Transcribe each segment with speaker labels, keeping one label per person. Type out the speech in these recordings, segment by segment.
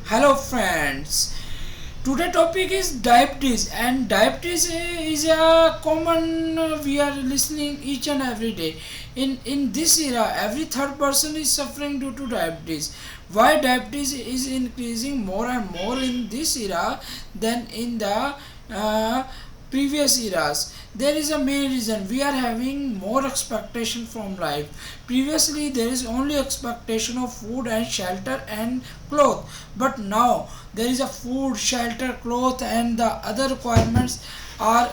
Speaker 1: Hello friends. Today topic is diabetes, and diabetes is a common we are listening each and every day. In this era, every third person is suffering due to diabetes. Why diabetes is increasing more and more in this era than in the uh, previous eras? There is a main reason: we are having more expectation from life. Previously there is only expectation of food and shelter and cloth, but now there is a food, shelter, cloth and the other requirements are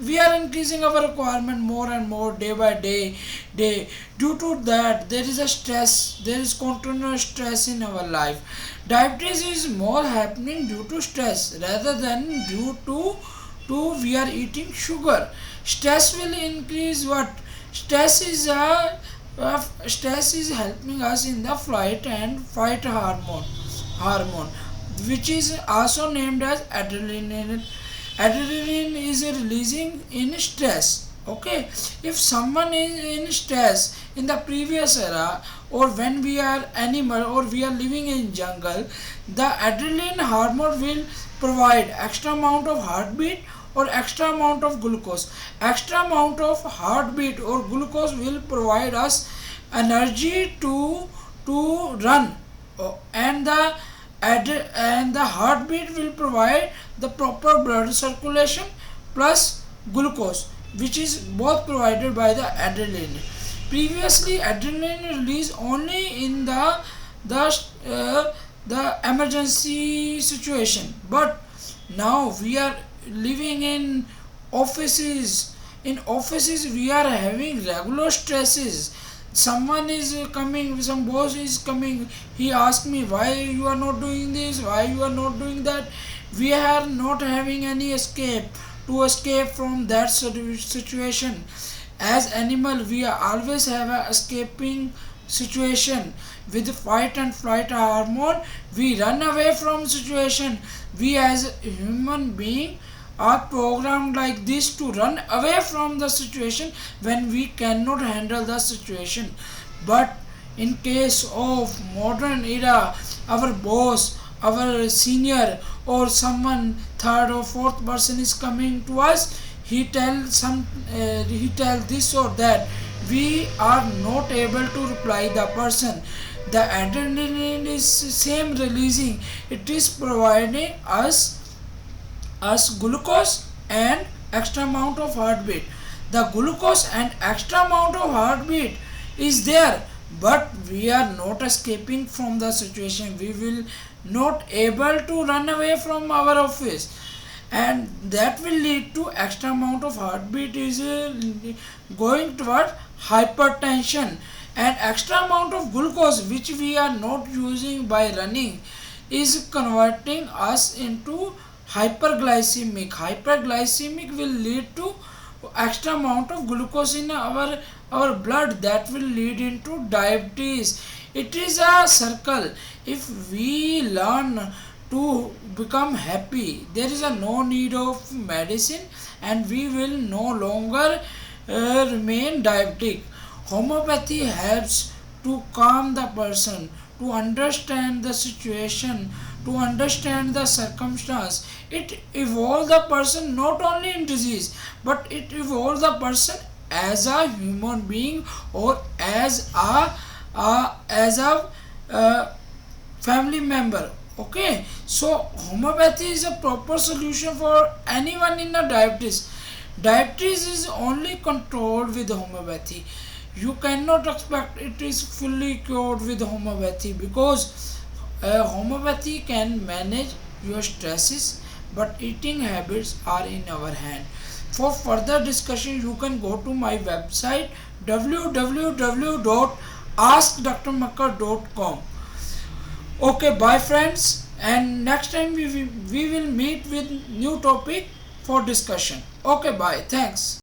Speaker 1: we are increasing our requirement more and more day. Due to that, there is a stress, there is continuous stress in our life. Diabetes is more happening due to stress rather than due to we are eating sugar. Stress will increase what? Stress is helping us in the flight and fight hormone, which is also named as adrenaline. Adrenaline is releasing in stress. Okay, if someone is in stress in the previous era, or when we are animal or we are living in jungle, the adrenaline hormone will provide extra amount of heartbeat or extra amount of glucose. Extra amount of heartbeat or glucose will provide us energy to run. And the heartbeat will provide the proper blood circulation plus glucose, which is both provided by the adrenaline. Previously adrenaline released only in the emergency situation, but now we are living in offices. In offices we are having regular stresses. Someone is coming, some boss is coming, he asked me, why you are not doing this, why you are not doing that. We are not having any escape to escape from that situation. As animal we are always have a escaping situation. With fight and flight hormone we run away from situation. We as a human being are programmed like this to run away from the situation when we cannot handle the situation. But in case of modern era, our boss, our senior or someone third or fourth person is coming to us, he tell this or that, we are not able to reply the person. The adrenaline is same releasing, it is providing us glucose and extra amount of heartbeat. The glucose and extra amount of heartbeat is there, but we are not escaping from the situation. We will not able to run away from our office, and that will lead to extra amount of heartbeat is going toward hypertension, and extra amount of glucose which we are not using by running is converting us into hyperglycemic. Hyperglycemic will lead to extra amount of glucose in our blood, that will lead into diabetes. It is a circle. If we learn to become happy, there is a no need of medicine, and we will no longer remain diabetic. Homeopathy helps to calm the person, to understand the situation, to understand the circumstance. It evolves the person not only in disease, but it evolves the person as a human being or as a family member. Okay, so homeopathy is a proper solution for anyone in a diabetes. Diabetes is only controlled with homeopathy. You cannot expect it is fully cured with homeopathy, because homeopathy can manage your stresses, but eating habits are in our hand. For further discussion you can go to my website www.askdrmakkar.com. Okay, bye friends, and next time we will meet with new topic for discussion. Okay, bye, thanks.